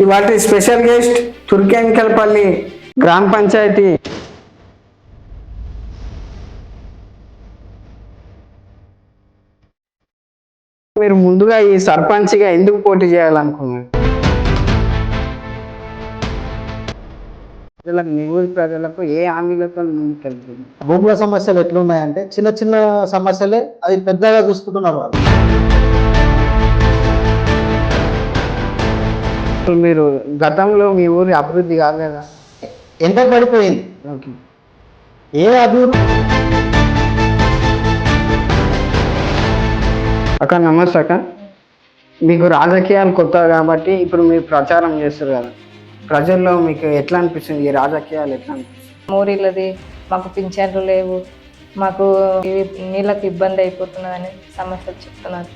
ఇవాటి special guest తుర్కెంకల్పల్లి గ్రామ పంచాయతీ మీరు ముందుగా ఈ సర్పంచ్గా ఎందుకు పోటీ చేయాలనుకున్నారు? మీ ఊరి ప్రజలకు ఏ హామీలతో ముందుకెళ్తుంది? భూముల సమస్యలు ఎట్లున్నాయంటే చిన్న చిన్న సమస్యలే అవి పెద్దగా చూసుకుంటున్నారు వాళ్ళు. మీరు గతంలో మీ ఊరి అభివృద్ధి కాలేదా? ఎంత పడిపోయింది. ఓకే. ఏ అభివృద్ధి? అక్క నమస్తే అక్క. మీకు రాజకీయాలు కొత్త కాబట్టి ఇప్పుడు మీరు ప్రచారం చేస్తారు కదా, ప్రజల్లో మీకు ఎట్లా అనిపిస్తుంది? ఈ రాజకీయాలు ఎట్లా అనిపిస్తుంది? మూరీలది మాకు పింఛన్లు లేవు, మాకు నీళ్ళకి ఇబ్బంది అయిపోతున్నదని సమస్యలు చెప్తున్నారు.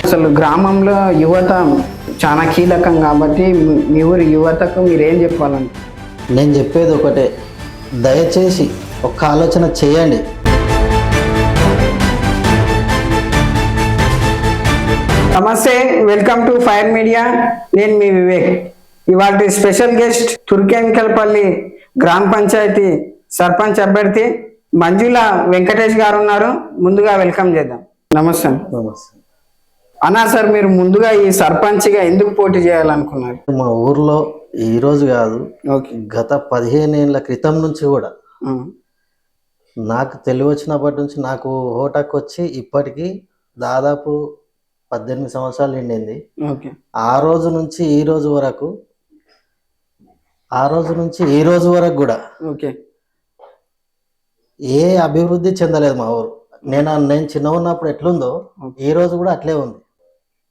అసలు గ్రామంలో యువత చాలా కీలకం కాబట్టి మీ ఊరి యువతకు మీరు ఏం చెప్పాలంటే? నేను చెప్పేది ఒకటే, దయచేసి ఒక్క ఆలోచన చేయండి. నమస్తే, వెల్కమ్ టు ఫైర్ మీడియా. నేను మీ వివేక్. ఇవాటి స్పెషల్ గెస్ట్ తుర్కెంకల్పల్లి గ్రామ పంచాయతీ సర్పంచ్ అభ్యర్థి మంజుల వెంకటేష్ గారు ఉన్నారు. ముందుగా వెల్కమ్ చేద్దాం. నమస్తే. నమస్తే అన్నా సార్, మీరు ముందుగా ఈ సర్పంచ్గా ఎందుకు పోటీ చేయాలనుకున్నారు? మా ఊర్లో ఈరోజు కాదు, ఓకే, గత 15 ఏళ్ళ క్రితం నుంచి కూడా నాకు తెలివి వచ్చినప్పటి నుంచి నాకు ఓటాకు వచ్చి ఇప్పటికీ దాదాపు 18 సంవత్సరాలు నిండింది. ఓకే. ఆ రోజు నుంచి ఈ రోజు వరకు కూడా ఓకే, ఏ అభివృద్ధి చెందలేదు మా ఊరు. నేను చిన్న ఉన్నప్పుడు ఎట్లుందో ఈ రోజు కూడా అట్లే ఉంది.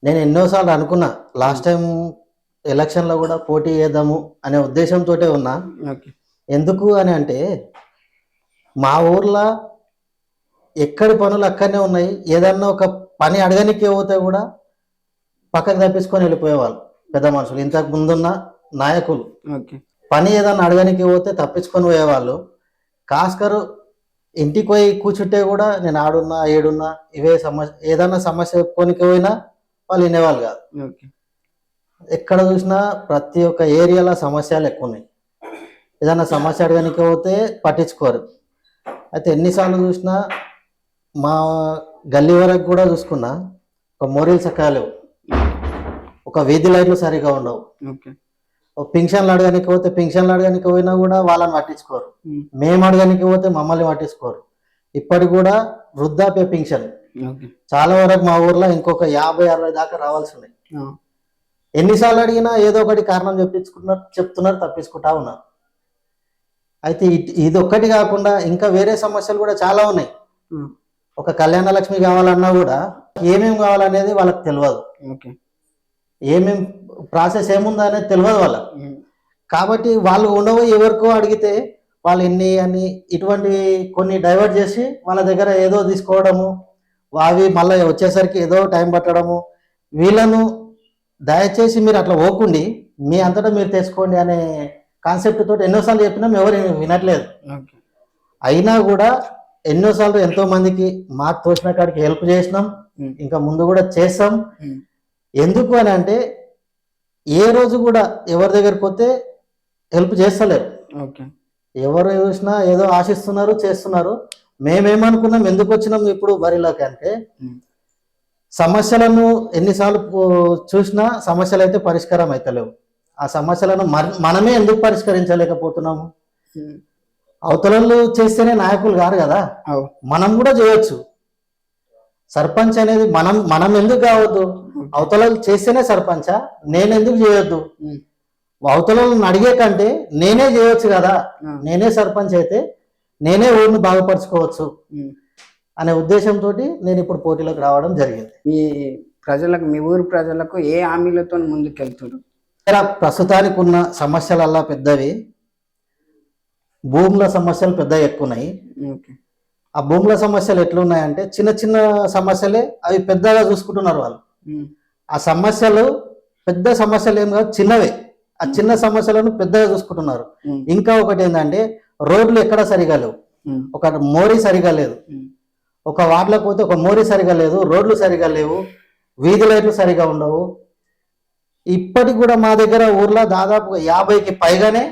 నేను ఎన్నోసార్లు అనుకున్నా, లాస్ట్ టైం ఎలక్షన్లో కూడా పోటీ చేద్దాము అనే ఉద్దేశంతో ఉన్నా. ఎందుకు అని అంటే మా ఊర్లో ఎక్కడి పనులు అక్కడనే ఉన్నాయి. ఏదన్నా ఒక పని అడగనికి పోతే కూడా పక్కకు తప్పించుకొని వెళ్ళిపోయేవాళ్ళు పెద్ద మనుషులు. ఇంతకు ముందున్న నాయకులు పని ఏదన్నా అడగనికి పోతే తప్పించుకొని పోయేవాళ్ళు. కాస్కరు ఇంటికి పోయి కూర్చుంటే కూడా నేను ఆడున్నా ఏడున్నా ఇవే సమస్య, ఏదన్నా సమస్య చెప్పుకోనికి పోయినా వాళ్ళు వినేవాళ్ళు కాదు. ఎక్కడ చూసినా ప్రతి ఒక్క ఏరియాలో సమస్యలు ఎక్కువ ఉన్నాయి. ఏదన్నా సమస్య అడగనికి పోతే పట్టించుకోరు. అయితే ఎన్నిసార్లు చూసినా మా గల్లీ వరకు కూడా చూసుకున్నా ఒక మోరీలు చక్కగా లేవు, ఒక వీధి లైట్లు సరిగా ఉండవు. పింఛన్లు అడగనికి పోతే పింఛన్లు అడగనికి పోయినా కూడా వాళ్ళని పట్టించుకోరు. మేము అడగనికి పోతే మమ్మల్ని పట్టించుకోరు. ఇప్పటికి కూడా వృద్ధాప్య పింఛన్ చాలా వరకు మా ఊర్లో ఇంకొక 50-60 దాకా రావాల్సి ఉన్నాయి. ఎన్నిసార్లు అడిగినా ఏదో ఒకటి కారణం చెప్తున్నారు, తప్పించుకుంటా ఉన్నారు. అయితే ఇది ఒక్కటి కాకుండా ఇంకా వేరే సమస్యలు కూడా చాలా ఉన్నాయి. ఒక కళ్యాణ లక్ష్మి కావాలన్నా కూడా ఏమేమి కావాలనేది వాళ్ళకి తెలియదు. ఏమేమి ప్రాసెస్ ఏముందా అనేది తెలియదు వాళ్ళకి. కాబట్టి వాళ్ళు ఉండవు, ఎవరికో అడిగితే వాళ్ళు అని ఇటువంటి కొన్ని డైవర్ట్ చేసి వాళ్ళ దగ్గర ఏదో తీసుకోవడము, అవి మళ్ళీ వచ్చేసరికి ఏదో టైం పట్టడము. వీళ్ళను దయచేసి మీరు అట్లా పోకండి, మీ అంతటా మీరు తెచ్చుకోండి అనే కాన్సెప్ట్ తోటి ఎన్నోసార్లు చెప్పినాం, ఎవరు వినట్లేదు. అయినా కూడా ఎన్నోసార్లు ఎంతో మందికి మాకు తోచిన కాడికి హెల్ప్ చేసినాం, ఇంకా ముందు కూడా చేస్తాం. ఎందుకు అని అంటే ఏ రోజు కూడా ఎవరి దగ్గరికి పోతే హెల్ప్ చేస్తలేరు. ఎవరు చూసినా ఏదో ఆశిస్తున్నారు, చేస్తున్నారు. మేమేమనుకున్నాం, ఎందుకు వచ్చినాం ఇప్పుడు బరిలోకి అంటే సమస్యలను ఎన్నిసార్లు చూసినా సమస్యలు అయితే పరిష్కారం అవుతలేవు. ఆ సమస్యలను మనమే ఎందుకు పరిష్కరించలేకపోతున్నాము? అవతలలు చేస్తేనే నాయకులు కాదు కదా, మనం కూడా చేయొచ్చు. సర్పంచ్ అనేది మనం ఎందుకు కావద్దు? అవతలలు చేస్తేనే సర్పంచా, నేను ఎందుకు చేయొద్దు? అవతలను అడిగే కంటే నేనే చేయొచ్చు కదా, నేనే సర్పంచ్ అయితే నేనే ఊరిని బాగుపరచుకోవచ్చు అనే ఉద్దేశంతో నేను ఇప్పుడు పోటీలోకి రావడం జరిగింది. మీ ఊరు ప్రజలకు ఏ హామీలతో ముందుకెళ్తారు? ప్రస్తుతానికి ఉన్న సమస్యలల్లా పెద్దవి భూముల సమస్యలు పెద్దగా ఎక్కువ ఉన్నాయి. ఆ భూముల సమస్యలు ఎట్లున్నాయంటే చిన్న చిన్న సమస్యలే అవి పెద్దగా చూసుకుంటున్నారు వాళ్ళు. ఆ సమస్యలు పెద్ద సమస్యలు ఏం కాదు, చిన్నవే. ఆ చిన్న సమస్యలను పెద్దగా చూసుకుంటున్నారు. ఇంకా ఒకటి ఏంటంటే రోడ్లు ఎక్కడ సరిగా లేవు, ఒక మోరీ సరిగా లేదు, ఒక వార్డులకు పోతే ఒక మోరీ సరిగా లేదు, రోడ్లు సరిగా లేవు. వీధి లైట్లు సరిగా ఉండవు. ఇప్పటికి కూడా మా దగ్గర ఊర్లో దాదాపు 50కి పైగానే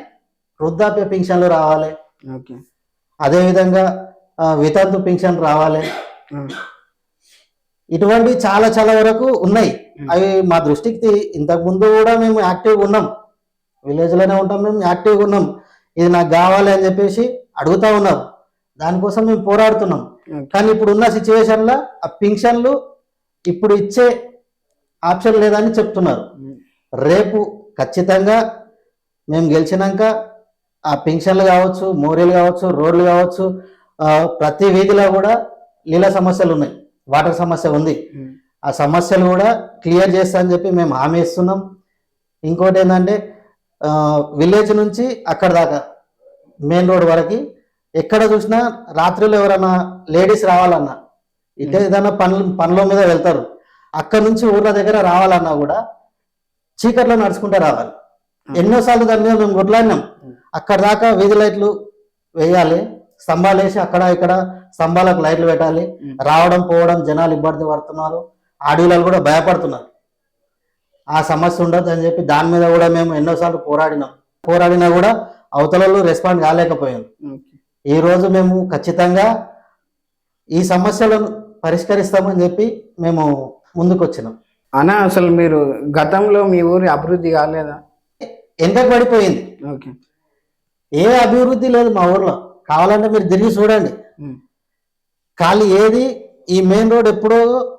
వృద్ధాప్య పింఛన్లు రావాలి. ఓకే. అదేవిధంగా వితంతు పింఛన్ రావాలి. ఇటువంటివి చాలా చాలా వరకు ఉన్నాయి. అవి మా దృష్టికి ఇంతకు ముందు కూడా మేము యాక్టివ్గా ఉన్నాం, విలేజ్లోనే ఉంటాం, మేము యాక్టివ్గా ఉన్నాం. ఇది నాకు కావాలి అని చెప్పేసి అడుగుతా ఉన్నారు, దానికోసం మేము పోరాడుతున్నాం. కానీ ఇప్పుడు ఉన్న సిచ్యువేషన్లో ఆ పింఛన్లు ఇప్పుడు ఇచ్చే ఆప్షన్ లేదని చెప్తున్నారు. రేపు ఖచ్చితంగా మేము గెలిచినాక ఆ పింఛన్లు కావచ్చు, మోరీలు కావచ్చు, రోడ్లు కావచ్చు, ప్రతి వీధిలో కూడా నీళ్ళ సమస్యలు ఉన్నాయి, వాటర్ సమస్య ఉంది. ఆ సమస్యలు కూడా క్లియర్ చేస్తా అని చెప్పి మేము హామీ ఇస్తున్నాం. ఇంకోటి ఏంటంటే విలేజ్ నుంచి అక్కడ దాకా మెయిన్ రోడ్ వరకు ఎక్కడ చూసినా రాత్రిలో ఎవరైనా లేడీస్ రావాలన్నా, ఇట్లా ఏదైనా పనుల మీద వెళ్తారు, అక్కడ నుంచి ఊర్ల దగ్గర రావాలన్నా కూడా చీకట్లో నడుచుకుంటే రావాలి. ఎన్నోసార్లు దాని మీద మేము కొట్లాడినాం. అక్కడ దాకా వీధి లైట్లు వేయాలి, స్తంభాలు వేసి అక్కడ ఇక్కడ స్తంభాలకు లైట్లు పెట్టాలి. రావడం పోవడం జనాలు ఇబ్బంది పడుతున్నారు, ఆడవాళ్ళు కూడా భయపడుతున్నారు. ఆ సమస్య ఉండదు అని చెప్పి దాని మీద కూడా మేము ఎన్నోసార్లు పోరాడినా కూడా అవతలలో రెస్పాండ్ కాలేకపోయాం. ఈ రోజు మేము ఖచ్చితంగా ఈ సమస్యలను పరిష్కరిస్తామని చెప్పి మేము ముందుకు వచ్చినాం. అన్న, అసలు మీరు గతంలో మీ ఊరి అభివృద్ధి కాలేదా? ఎంతకు పడిపోయింది. ఓకే. ఏ అభివృద్ధి లేదు మా ఊర్లో. కావాలంటే మీరు తిరిగి చూడండి, ఖాళీ ఏది. ఈ మెయిన్ రోడ్ ఎప్పుడో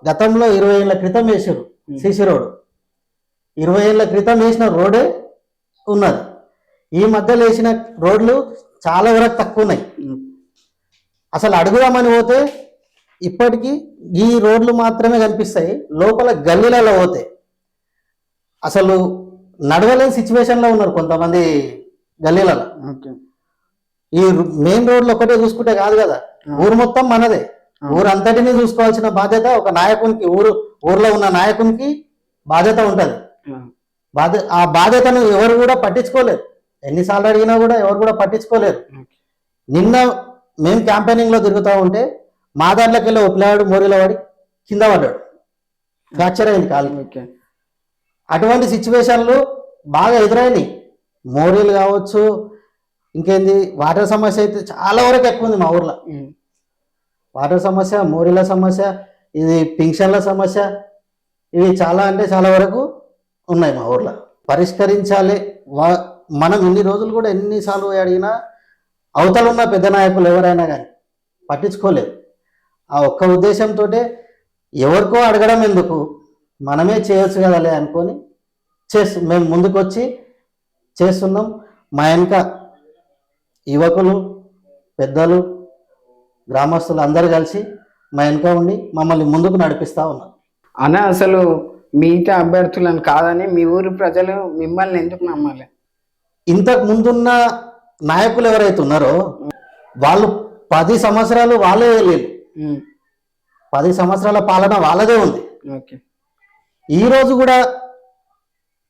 గతంలో 20 ఏళ్ల క్రితం వేసారు సిసి రోడ్. 20 ఏళ్ల క్రితం వేసిన రోడే ఉన్నది. ఈ మధ్యలో వేసిన రోడ్లు చాలా వరకు తక్కువ ఉన్నాయి. అసలు అడుగుదామని పోతే ఇప్పటికీ ఈ రోడ్లు మాత్రమే కనిపిస్తాయి. లోపల గల్లీలలో పోతే అసలు నడవలేని సిచ్యువేషన్లో ఉన్నారు కొంతమంది గల్లీలలో. ఈ మెయిన్ రోడ్లు ఒకటే చూసుకుంటే కాదు కదా, ఊరు మొత్తం మనదే. ఊరంతటిని చూసుకోవాల్సిన బాధ్యత ఒక నాయకునికి, ఊర్లో ఉన్న నాయకునికి బాధ్యత ఉంటుంది. ఆ బాధ్యతను ఎవరు కూడా పట్టించుకోలేరు. ఎన్నిసార్లు అడిగినా కూడా ఎవరు కూడా పట్టించుకోలేరు. నిన్న మేము క్యాంపెయినింగ్ లో తిరుగుతూ ఉంటే మా దాంట్లోకి వెళ్ళి ఒక పిల్లాడు మోరీలో పడి కింద పడ్డాడు, ఫ్రాక్చర్ అయింది కాలు. అటువంటి సిచ్యువేషన్లు బాగా ఎదురైనాయి. మోరీలు కావచ్చు, ఇంకేంది వాటర్ సమస్య అయితే చాలా వరకు ఎక్కువ ఉంది మా ఊర్లో. వాటర్ సమస్య, మోరీల సమస్య, ఇది పింఛన్ల సమస్య, ఇవి చాలా అంటే చాలా వరకు ఉన్నాయి మా ఊర్లో. పరిష్కరించాలి. మనం ఇన్ని రోజులు కూడా ఎన్నిసార్లు అడిగినా అవతల ఉన్న పెద్ద నాయకులు ఎవరైనా కానీ పట్టించుకోలేదు. ఆ ఒక్క ఉద్దేశంతో ఎవరికో అడగడం ఎందుకు, మనమే చేయొచ్చు కదలే అనుకొని మేము ముందుకు వచ్చి చేస్తున్నాం. మా వెనుక యువకులు, పెద్దలు, గ్రామస్తులు అందరు కలిసి మా వెనుక ఉండి మమ్మల్ని ముందుకు నడిపిస్తూ ఉన్నారు. అన్న, అసలు మిగతా అభ్యర్థులను కాదని మీ ఊరి ప్రజలు మిమ్మల్ని ఎందుకు నమ్మాలి? ఇంతకు ముందున్న నాయకులు ఎవరైతే ఉన్నారో వాళ్ళు 10 సంవత్సరాలు వాళ్ళే లేదు, 10 సంవత్సరాల పాలన వాళ్ళదే ఉంది. ఈ రోజు కూడా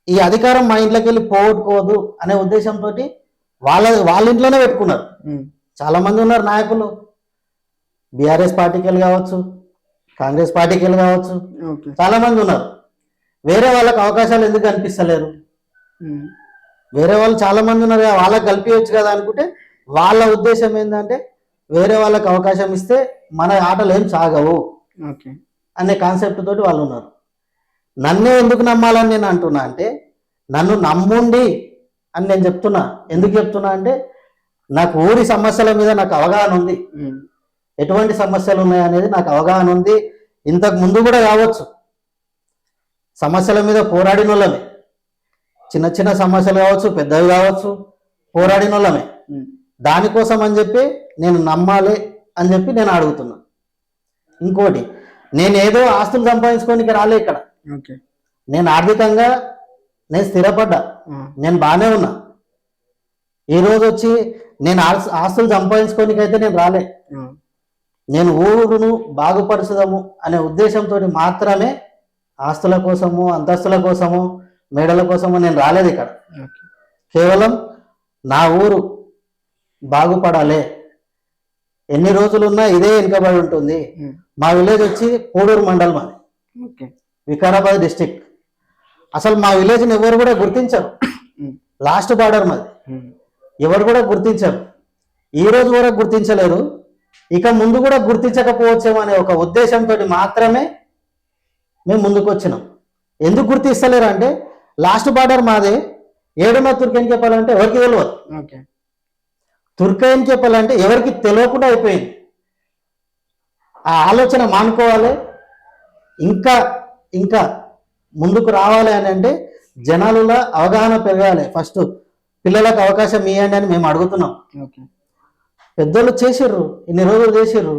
ఈ అధికారం మా ఇంట్లోకి వెళ్ళి పోగొట్టుకోవద్దు అనే ఉద్దేశంతో వాళ్ళ ఇంట్లోనే పెట్టుకున్నారు. చాలా మంది ఉన్నారు నాయకులు, బీఆర్ఎస్ పార్టీకి వెళ్ళి కావచ్చు, కాంగ్రెస్ పార్టీకి వెళ్ళి కావచ్చు, చాలా మంది ఉన్నారు. వేరే వాళ్ళకి అవకాశాలు ఎందుకు కనిపిస్తలేరు? వేరే వాళ్ళు చాలా మంది ఉన్నారు, వాళ్ళకి కల్పించవచ్చు కదా అనుకుంటే వాళ్ళ ఉద్దేశం ఏంటంటే వేరే వాళ్ళకి అవకాశం ఇస్తే మన ఆటలు ఏం సాగవు అనే కాన్సెప్ట్ తోటి వాళ్ళు ఉన్నారు. నన్నే ఎందుకు నమ్మాలని నేను అంటున్నా అంటే, నన్ను నమ్ముండి అని నేను చెప్తున్నా. ఎందుకు చెప్తున్నా అంటే నాకు ఊరి సమస్యల మీద నాకు అవగాహన ఉంది, ఎటువంటి సమస్యలు ఉన్నాయనేది నాకు అవగాహన ఉంది. ఇంతకు ముందు కూడా కావచ్చు సమస్యల మీద పోరాడిన వాళ్ళమే, చిన్న చిన్న సమస్యలు కావచ్చు, పెద్దవి కావచ్చు, పోరాడిన వాళ్ళమే. దానికోసం అని చెప్పి నేను నమ్మాలి అని చెప్పి నేను అడుగుతున్నా. ఇంకోటి, నేను ఏదో ఆస్తులు సంపాదించుకోనికి రాలే ఇక్కడ. నేను ఆర్థికంగా నేను స్థిరపడ్డా, నేను బాగానే ఉన్నా. ఈరోజు వచ్చి నేను ఆస్తులు సంపాదించుకోనికి అయితే నేను రాలే. నేను ఊరును బాగుపరుచుదాము అనే ఉద్దేశంతో మాత్రమే ఆస్తుల కోసము, అంతస్తుల కోసము, మేడల కోసము నేను రాలేదు ఇక్కడ. కేవలం నా ఊరు బాగుపడాలి. ఎన్ని రోజులున్నా ఇదే వెనుకబడి ఉంటుంది. మా విలేజ్ వచ్చి కోడూరు మండలం. అది వికారాబాద్ డిస్టిక్. అసలు మా విలేజ్ని ఎవరు కూడా గుర్తించరు. లాస్ట్ బార్డర్ మాది, ఎవరు కూడా గుర్తించరు. ఈ రోజు వరకు గుర్తించలేరు, ఇక ముందు కూడా గుర్తించకపోవచ్చేమో అనే ఒక ఉద్దేశంతో మాత్రమే మేము ముందుకు వచ్చినాం. ఎందుకు గుర్తిస్తలేరు అంటే లాస్ట్ బార్డర్ మాదే. ఏడున్న తుర్కేన్ చెప్పాలంటే ఎవరికి తెలియదు, ఓకే. తుర్కేన్ చెప్పాలంటే ఎవరికి తెలియకుండా అయిపోయింది. ఆ ఆలోచన మానుకోవాలి, ఇంకా ఇంకా ముందుకు రావాలి అని అంటే జనాలలో అవగాహన పెరగాలి. ఫస్ట్ పిల్లలకు అవకాశం ఇవ్వండి అని మేము అడుగుతున్నాం. ఓకే. పెద్దలు చేసిర్రు, ఇన్ని రోజులు చేసిర్రు.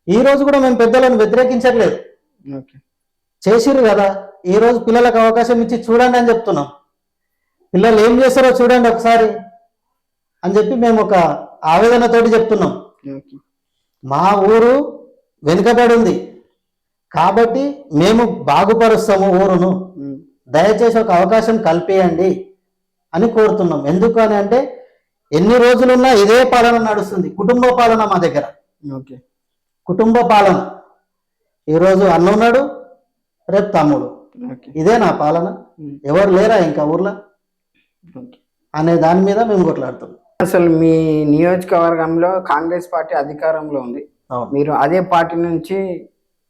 ఈ రోజు కూడా మేము పెద్దలను వ్యతిరేకించట్లేదు, ఓకే. చేసిర్రు కదా. ఈ రోజు పిల్లలకు అవకాశం ఇచ్చి చూడండి అని చెప్తున్నాం. పిల్లలు ఏం చేస్తారో చూడండి ఒకసారి అని చెప్పి మేము ఒక ఆవేదనతోటి చెప్తున్నాం. ఓకే. మా ఊరు వెనుకబడి ఉంది కాబట్టి మేము బాగుపరుస్తాము ఊరును, దయచేసి ఒక అవకాశం కల్పియండి అని కోరుతున్నాం. ఎందుకు అని అంటే ఎన్ని రోజులున్నా ఇదే పాలన నడుస్తుంది, కుటుంబ పాలన మా దగ్గర. ఓకే. కుటుంబ పాలన. ఈరోజు అన్న ఉన్నాడు, రేపు తమ్ముడు, ఓకే. ఇదే నా పాలన, ఎవరు లేరా ఇంకా ఊర్లో ఓకే. అనే దాని మీద మేము కొట్లాడుతున్నాం. అసలు మీ నియోజకవర్గంలో కాంగ్రెస్ పార్టీ అధికారంలో ఉంది, అవును. మీరు అదే పార్టీ నుంచి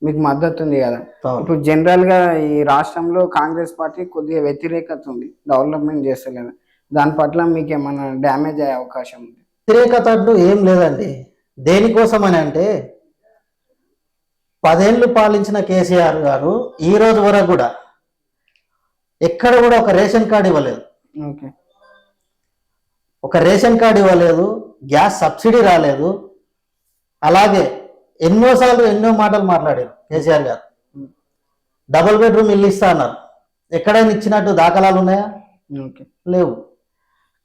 మీకు మద్దతు ఉంది కదా. అవును. ఇప్పుడు జనరల్ గా ఈ రాష్ట్రంలో కాంగ్రెస్ పార్టీ కొద్దిగా వ్యతిరేకత ఉంది, డెవలప్మెంట్ చేస్తలేదు. దాని పట్ల మీకు ఏమైనా డ్యామేజ్ అయ్యే అవకాశం ఉంది? వ్యతిరేకత అంటూ ఏం లేదండి. దేనికోసం అని అంటే 10 ఏళ్ళు పాలించిన కేసీఆర్ గారు ఈ రోజు వరకు కూడా ఎక్కడ కూడా ఒక రేషన్ కార్డు ఇవ్వలేదు. ఓకే. ఒక రేషన్ కార్డు ఇవ్వలేదు, గ్యాస్ సబ్సిడీ రాలేదు. అలాగే ఎన్నోసార్లు ఎన్నో మాటలు మాట్లాడారు కేసీఆర్ గారు. డబుల్ బెడ్రూమ్ ఇల్లు ఇస్తా అన్నారు, ఎక్కడైనా ఇచ్చినట్టు దాఖలాలు ఉన్నాయా? ఓకే. లేవు.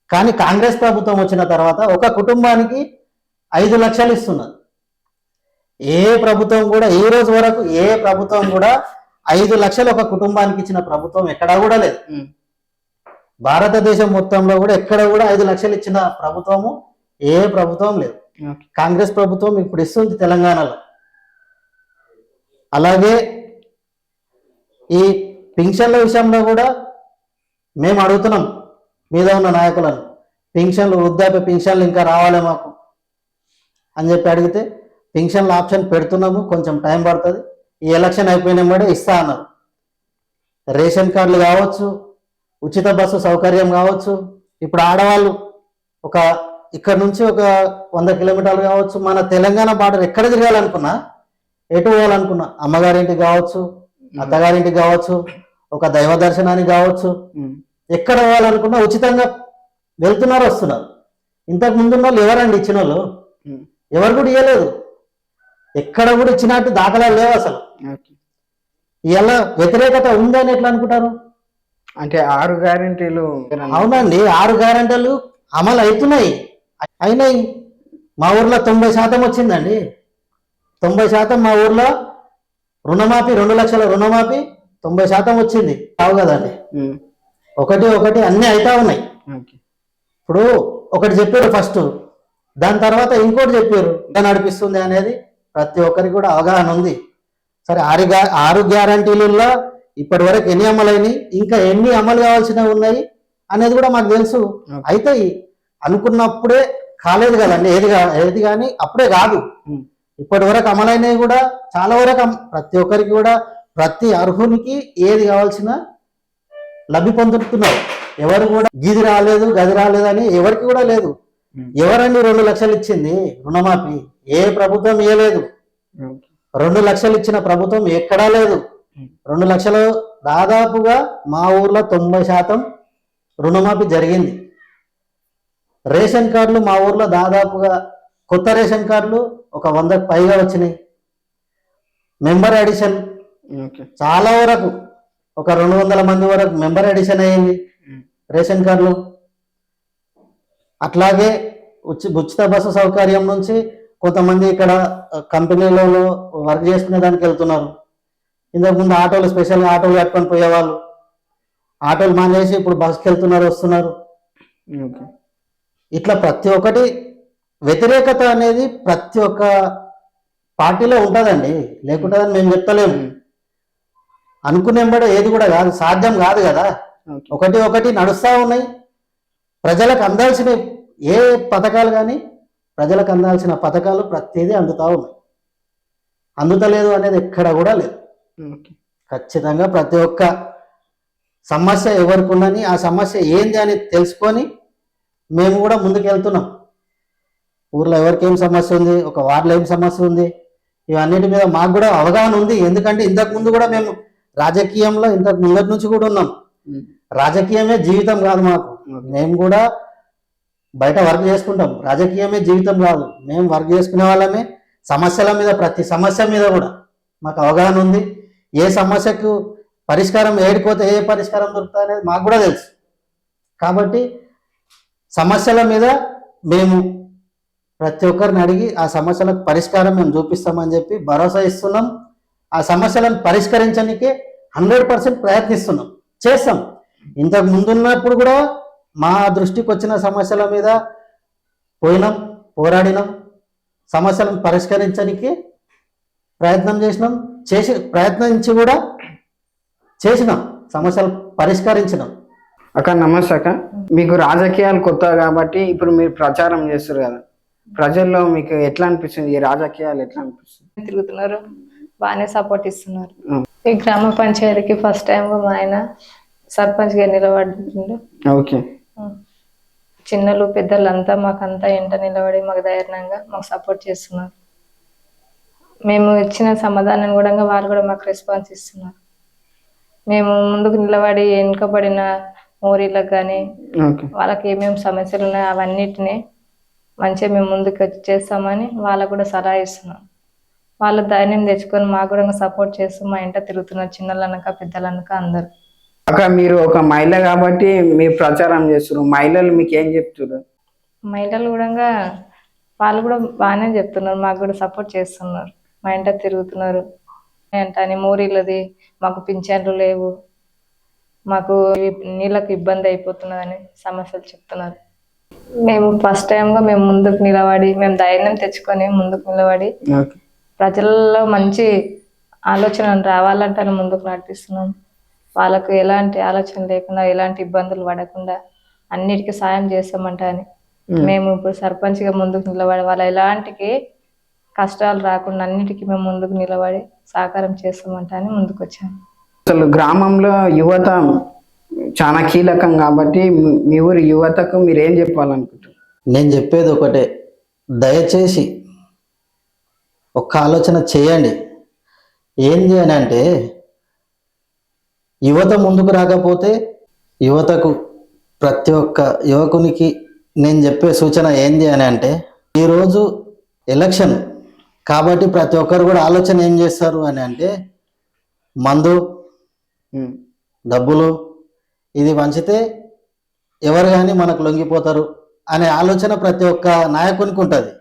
కానీ కాంగ్రెస్ ప్రభుత్వం వచ్చిన తర్వాత ఒక కుటుంబానికి 5 లక్షలు ఇస్తున్నారు. ఏ ప్రభుత్వం కూడా ఈ రోజు వరకు ఏ ప్రభుత్వం కూడా 5 లక్షలు ఒక కుటుంబానికి ఇచ్చిన ప్రభుత్వం ఎక్కడా కూడా లేదు. భారతదేశం మొత్తంలో కూడా ఎక్కడ కూడా 5 లక్షలు ఇచ్చిన ప్రభుత్వము ఏ ప్రభుత్వం లేదు. కాంగ్రెస్ ప్రభుత్వం ఇప్పుడు ఇస్తుంది తెలంగాణలో. అలాగే ఈ పింఛన్ల విషయంలో కూడా మేము అడుగుతున్నాం మీద ఉన్న నాయకులను, పింఛన్లు, వృద్ధాప్య పింఛన్లు ఇంకా రావాలి మాకు అని చెప్పి అడిగితే పింఛన్ల ఆప్షన్ పెడుతున్నాము, కొంచెం టైం పడుతుంది, ఈ ఎలక్షన్ అయిపోయిన బడే ఇస్తా అన్నారు. రేషన్ కార్డులు కావచ్చు, ఉచిత బస్సు సౌకర్యం కావచ్చు. ఇప్పుడు ఆడవాళ్ళు ఒక ఇక్కడ నుంచి ఒక 100 కిలోమీటర్లు కావచ్చు, మన తెలంగాణ బార్డర్ ఎక్కడ తిరగాలనుకున్నా, ఎటు పోవాలనుకున్నా, అమ్మగారింటికి కావచ్చు, అత్తగారింటికి కావచ్చు, ఒక దైవ దర్శనానికి కావచ్చు, ఎక్కడ పోవాలనుకున్నా ఉచితంగా వెళ్తున్నారు, వస్తున్నారు. ఇంతకు ముందున్న వాళ్ళు ఎవరండి ఇచ్చిన వాళ్ళు? ఎవరు కూడా ఇవ్వలేదు, ఎక్కడ కూడా ఇచ్చినట్టు దాఖలాలు లేవు అసలు. ఇలా వ్యతిరేకత ఉందని ఎట్లా అనుకుంటారు? అంటే 6 గ్యారెంటీలు. అవునండి, 6 గ్యారెంటీలు అమలు అవుతున్నాయి, అయినాయి. మా ఊర్లో 90% వచ్చిందండి. 90% మా ఊర్లో రుణమాఫీ, 2 లక్షల రుణమాఫీ 90% వచ్చింది. కావు కదండి, ఒకటి అన్నీ అవుతా ఉన్నాయి. ఇప్పుడు ఒకటి చెప్పారు ఫస్ట్, దాని తర్వాత ఇంకోటి చెప్పారు, నడిపిస్తుంది అనేది ప్రతి ఒక్కరికి కూడా అవగాహన ఉంది. సరే, 6 గ్యారంటీలలో ఇప్పటి వరకు ఎన్ని అమలైనవి, ఇంకా ఎన్ని అమలు కావాల్సినవి ఉన్నాయి అనేది కూడా మాకు తెలుసు. అయితే అనుకున్నప్పుడే కాలేదు కదండి, ఏది కానీ అప్పుడే కాదు. ఇప్పటి వరకు అమలైనవి కూడా చాలా వరకు ప్రతి ఒక్కరికి కూడా, ప్రతి అర్హునికి ఏది కావాల్సిన లబ్ధి పొందుతున్నారు. ఎవరు కూడా గిది రాలేదు గది రాలేదు అని ఎవరికి కూడా లేదు. ఎవరండి 2 లక్షలు ఇచ్చింది రుణమాఫీ? ఏ ప్రభుత్వం ఇవ్వలేదు. 2 లక్షలు ఇచ్చిన ప్రభుత్వం ఎక్కడా లేదు. 2 లక్షలు దాదాపుగా మా ఊర్లో 90% రుణమాఫీ జరిగింది. రేషన్ కార్డులు మా ఊర్లో దాదాపుగా కొత్త రేషన్ కార్డులు ఒక 100కు పైగా వచ్చినాయి. మెంబర్ అడిషన్ చాలా వరకు ఒక 200 మంది వరకు మెంబర్ అడిషన్ అయ్యింది రేషన్ కార్డులు. అట్లాగే ఉచిత బస్సు సౌకర్యం నుంచి కొంతమంది ఇక్కడ కంపెనీలలో వర్క్ చేసుకునే దానికి వెళ్తున్నారు. ఇంతకుముందు ఆటోలు, స్పెషల్గా ఆటోలు కట్టుకొని పోయేవాళ్ళు, ఆటోలు మానేసి ఇప్పుడు బస్కి వెళ్తున్నారు, వస్తున్నారు. ఇట్లా ప్రతి ఒక్కటి వ్యతిరేకత అనేది ప్రతి ఒక్క పార్టీలో ఉంటుందండి, లేకుంటుందని మేము చెప్తలేము. అనుకునేంబడే ఏది కూడా కాదు, సాధ్యం కాదు కదా. ఓకే. ఒకటి ఒకటి నడుస్తూ ఉన్నాయి. ప్రజలకు అందాల్సిన ఏ పథకాలు కానీ ప్రజలకు అందాల్సిన పథకాలు ప్రతిదీ అందుతూ ఉన్నాయి. అందుతలేదు అనేది ఎక్కడ కూడా లేదు. ఓకే. ఖచ్చితంగా ప్రతి ఒక్క సమస్య ఎవరికి ఉన్నని ఆ సమస్య ఏంది అని తెలుసుకొని మేము కూడా ముందుకు వెళ్తున్నాం. ఊర్లో ఎవరికి ఏం సమస్య ఉంది, ఒక వార్డులో ఏం సమస్య ఉంది, ఇవన్నిటి మీద మాకు కూడా అవగాహన ఉంది. ఎందుకంటే ఇంతకు ముందు కూడా మేము రాజకీయంలో ఇంతకు ముందటి నుంచి కూడా ఉన్నాం. రాజకీయమే జీవితం కాదు మాకు. మేము కూడా బయట వర్క్ చేసుకుంటాం, రాజకీయమే జీవితం కాదు. మేము వర్క్ చేసుకునే వాళ్ళమే. సమస్యల మీద, ప్రతి సమస్య మీద కూడా మాకు అవగాహన ఉంది. ఏ సమస్యకు పరిష్కారం ఏడిపోతే ఏ పరిష్కారం దొరుకుతుంది అనేది మాకు కూడా తెలుసు. కాబట్టి సమస్యల మీద మేము ప్రతి ఒక్కరిని అడిగి ఆ సమస్యలకు పరిష్కారం మేము చూపిస్తామని చెప్పి భరోసా ఇస్తున్నాం. ఆ సమస్యలను పరిష్కరించడానికే 100% ప్రయత్నిస్తున్నాం, చేస్తాం. ఇంతకు ముందున్నప్పుడు కూడా మా దృష్టికి వచ్చిన సమస్యల మీద పోయినాం, పోరాడినాం, సమస్యలను పరిష్కరించడానికి ప్రయత్నం ప్రయత్నించి కూడా చేసినాం, సమస్యలు పరిష్కరించినాం. అక్క నమస్తే అక్క. మీకు రాజకీయాలు కొత్త కాబట్టి ఇప్పుడు మీరు ప్రచారం చేస్తారు కదా, ప్రజల్లో మీకు ఎట్లా అనిపిస్తుంది? ఈ రాజకీయాలు ఎట్లా అనిపిస్తుంది? తిరుగుతున్నారు, బాగానే సపోర్ట్ ఇస్తున్నారు. ఈ గ్రామ పంచాయతీకి ఫస్ట్ టైం మా ఆయన సర్పంచ్ గా నిలబడుతుండే. ఓకే. చిన్నలు పెద్దలు అంతా మాకంతా ఎంట నిలబడి మాకు ధైర్యంగా మాకు సపోర్ట్ చేస్తున్నారు. మేము ఇచ్చిన సమాధానం కూడా వాళ్ళు కూడా మాకు రెస్పాన్స్ ఇస్తున్నారు. మేము ముందుకు నిలబడి వెనుకబడిన ఊరిలకు కానీ వాళ్ళకి ఏమేమి సమస్యలు ఉన్నాయో అవన్నిటిని మంచిగా మేము ముందుకు వచ్చి చేస్తామని వాళ్ళకు కూడా సలహా ఇస్తున్నాం. వాళ్ళ ధైర్యం తెచ్చుకొని మాకు కూడా సపోర్ట్ చేస్తూ మా ఇంట తిరుగుతున్నారు, చిన్నలనక పెద్దలనక అందరు. అక్క మీరు ఒక మహిళ కాబట్టి మీరు ప్రచారం చేస్తున్నారు, మహిళలు మీకు ఏం చెప్తున్నారు? మహిళలు కూడా వాళ్ళు కూడా బాగానే చెప్తున్నారు, మాకు కూడా సపోర్ట్ చేస్తున్నారు, మా ఇంట తిరుగుతున్నారు. ఏంటని మూరీలది మాకు పింఛన్లు లేవు, మాకు నీళ్ళకి ఇబ్బంది అయిపోతున్నదని సమస్యలు చెప్తున్నారు. మేము ఫస్ట్ టైంగా మేము ముందుకు నిలబడి మేము ధైర్యం తెచ్చుకొని ముందుకు నిలబడి ప్రజల్లో మంచి ఆలోచన రావాలంటే ముందుకు నడిపిస్తున్నాం. వాళ్ళకు ఎలాంటి ఆలోచన లేకుండా ఎలాంటి ఇబ్బందులు పడకుండా అన్నిటికీ సాయం చేస్తామంట అని మేము ఇప్పుడు సర్పంచ్గా ముందుకు నిలబడి వాళ్ళ ఎలాంటికి కష్టాలు రాకుండా అన్నిటికీ మేము ముందుకు నిలబడి సహకారం చేస్తామంట అని ముందుకు వచ్చాము. అసలు గ్రామంలో యువత చాలా కీలకం కాబట్టి మీ ఊరి యువతకు మీరు ఏం చెప్పాలనుకుంటారు? నేను చెప్పేది ఒకటే, దయచేసి ఒక్క ఆలోచన చేయండి. ఏంది అని అంటే, యువత ముందుకు రాకపోతే యువతకు, ప్రతి ఒక్క యువకునికి నేను చెప్పే సూచన ఏంది అని అంటే, ఈరోజు ఎలక్షన్ కాబట్టి ప్రతి ఒక్కరు కూడా ఆలోచన ఏం చేస్తారు అని అంటే, మందు డబ్బులు ఇది పంచితే ఎవరు కానీ మనకు లొంగిపోతారు అనే ఆలోచన ప్రతి ఒక్క నాయకునికి ఉంటుంది.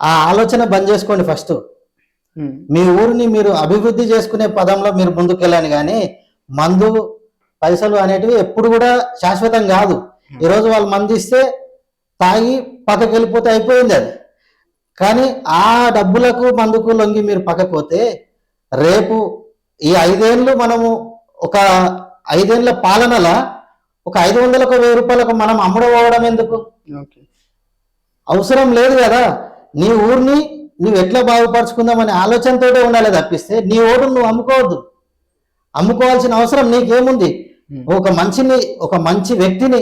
ఆ ఆలోచన బంద్ చేసుకోండి. ఫస్ట్ మీ ఊరిని మీరు అభివృద్ధి చేసుకునే పదంలో మీరు ముందుకెళ్ళండి. కానీ మందు పైసలు అనేటివి ఎప్పుడు కూడా శాశ్వతం కాదు. ఈరోజు వాళ్ళు మందు ఇస్తే తాగి పక్కకి వెళ్ళిపోతే అయిపోయింది అది. కానీ ఆ డబ్బులకు మందుకు లొంగి మీరు పక్కపోతే రేపు ఈ 5 ఏళ్ళు మనము ఒక 5 ఏళ్ళ పాలనలో ఒక 500కు 1000 రూపాయలకు మనం అమ్ముడపోవడం ఎందుకు? అవసరం లేదు కదా. నీ ఊరిని నువ్వు ఎట్లా బాగుపరుచుకుందామనే ఆలోచనతోనే ఉండాలి తప్పిస్తే నీ ఓటును నువ్వు అమ్ముకోవద్దు. అమ్ముకోవాల్సిన అవసరం నీకేముంది? ఒక మంచి వ్యక్తిని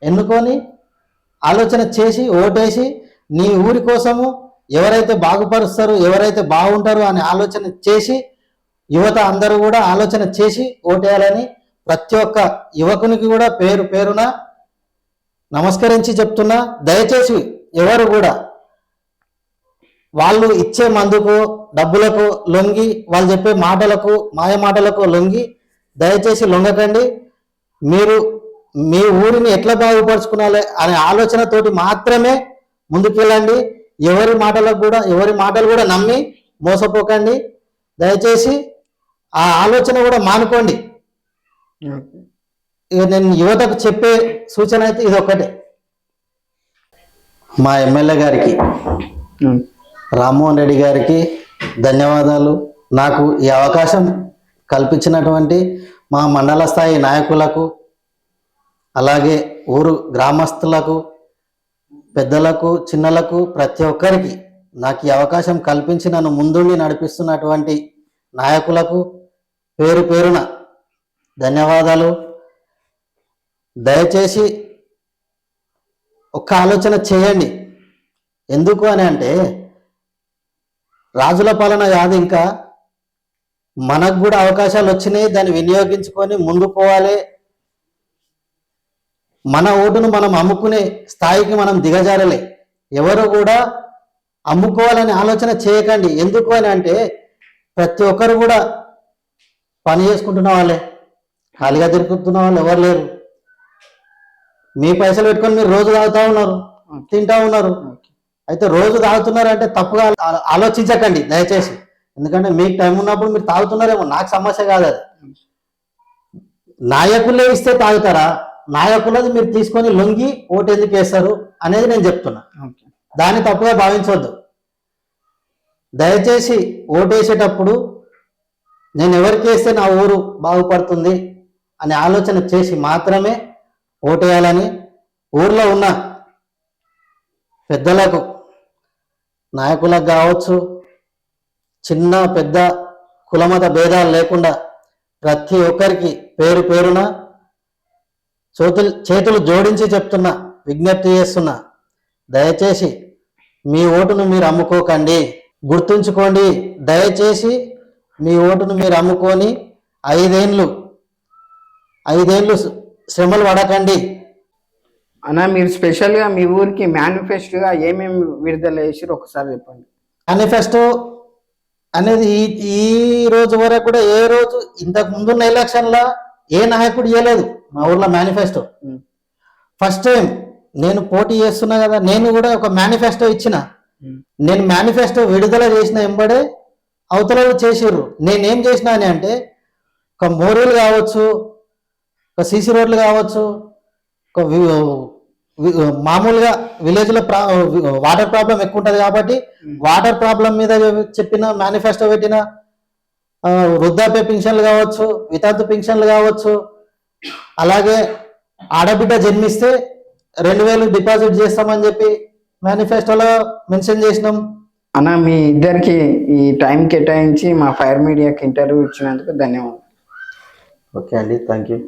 ఎన్నుకొని ఆలోచన చేసి ఓటేసి నీ ఊరి కోసము ఎవరైతే బాగుపరుస్తారు, ఎవరైతే బాగుంటారు అనే ఆలోచన చేసి యువత అందరూ కూడా ఆలోచన చేసి ఓటేయాలని ప్రతి ఒక్క యువకునికి కూడా పేరు పేరున నమస్కరించి చెప్తున్నా. దయచేసి ఎవరు కూడా వాళ్ళు ఇచ్చే మందుకు డబ్బులకు లొంగి, వాళ్ళు చెప్పే మాటలకు మాయ మాటలకు లొంగి దయచేసి లొంగకండి. మీరు మీ ఊరిని ఎట్లా బాగుపరుచుకునాలి అనే ఆలోచనతోటి మాత్రమే ముందుకెళ్ళండి. ఎవరి మాటలు కూడా నమ్మి మోసపోకండి. దయచేసి ఆ ఆలోచన కూడా మానుకోండి. ఇక నేను యువతకు చెప్పే సూచన అయితే ఇది ఒక్కటే. మా ఎమ్మెల్యే గారికి రామ్మోహన్ రెడ్డి గారికి ధన్యవాదాలు. నాకు ఈ అవకాశం కల్పించినటువంటి మా మండల స్థాయి నాయకులకు, అలాగే ఊరు గ్రామస్తులకు, పెద్దలకు, చిన్నలకు, ప్రతి ఒక్కరికి నాకు ఈ అవకాశం కల్పించి నన్ను ముందుండి నడిపిస్తున్నటువంటి నాయకులకు పేరు పేరున ధన్యవాదాలు. దయచేసి ఒక్క ఆలోచన చేయండి. ఎందుకు అని అంటే రాజుల పాలన కాదు, ఇంకా మనకు కూడా అవకాశాలు వచ్చినాయి, దాన్ని వినియోగించుకొని ముందు పోవాలి. మన ఓటును మనం అమ్ముకునే స్థాయికి మనం దిగజారలే. ఎవరు కూడా అమ్ముకోవాలని ఆలోచన చేయకండి. ఎందుకు అని అంటే ప్రతి ఒక్కరు కూడా పని చేసుకుంటున్న వాళ్ళే, ఖాళీగా తిరుగుతున్న వాళ్ళు ఎవరు లేరు. మీ పైసలు పెట్టుకొని మీరు రోజు తాగుతూ ఉన్నారు, తింటా ఉన్నారు. అయితే రోజు తాగుతున్నారు అంటే తప్పుగా ఆలోచించకండి దయచేసి. ఎందుకంటే మీకు టైం ఉన్నప్పుడు మీరు తాగుతున్నారేమో, నాకు సమస్య కాదు అది. నాయకులే ఇస్తే తాగుతారా? నాయకులది మీరు తీసుకొని లొంగి ఓటు ఎందుకు వేస్తారు అనేది నేను చెప్తున్నా. దాన్ని తప్పుగా భావించవద్దు. దయచేసి ఓటు వేసేటప్పుడు నేను ఎవరికి వేస్తే నా ఊరు బాగుపడుతుంది అనే ఆలోచన చేసి మాత్రమే ఓటేయాలని, ఊర్లో ఉన్న పెద్దలకు, నాయకులకు కావచ్చు, చిన్న పెద్ద కులమత భేదాలు లేకుండా ప్రతి ఒక్కరికి పేరు పేరున చేతులు జోడించి చెప్తున్నా, విజ్ఞప్తి చేస్తున్నా. దయచేసి మీ ఓటును మీరు అమ్ముకోకండి. గుర్తుంచుకోండి, దయచేసి మీ ఓటును మీరు అమ్ముకొని 5 ఏళ్ళు శ్రమలు పడకండి. అన్న, మీరు స్పెషల్గా మీ ఊరికి మేనిఫెస్టోగా ఏమేమి విడుదల చేసారో ఒకసారి చెప్పండి. మేనిఫెస్టో అనేది ఈ రోజు వరకు కూడా ఏ రోజు ఇంతకు ముందున్న ఎలక్షన్లో ఏ నాయకుడు ఇవ్వలేదు మా ఊర్లో మేనిఫెస్టో. ఫస్ట్ టైం నేను పోటీ చేస్తున్నా కదా, నేను కూడా ఒక మేనిఫెస్టో ఇచ్చిన. నేను మేనిఫెస్టో విడుదల చేసిన వెంబడే అవతలలో చేసిర్రు. నేనేం చేసిన అని అంటే ఒక మోరీలు కావచ్చు, ఒక సీసీ రోడ్లు కావచ్చు, ఒక మామూలుగా విలేజ్లో వాటర్ ప్రాబ్లం ఎక్కువ ఉంటుంది కాబట్టి వాటర్ ప్రాబ్లం మీద చెప్పిన మేనిఫెస్టో పెట్టిన, వృద్ధాప్య పింఛన్లు కావచ్చు, వితంతు పింఛన్లు కావచ్చు, అలాగే ఆడబిడ్డ జన్మిస్తే 2000 డిపాజిట్ చేస్తామని చెప్పి మేనిఫెస్టోలో మెన్షన్ చేసినాం. అన్న, మీ ఇద్దరికి ఈ టైం కేటాయించి మా ఫైర్ మీడియాకి ఇంటర్వ్యూ ఇచ్చినందుకు ధన్యవాదాలు. ఓకే అండి, థ్యాంక్ యూ.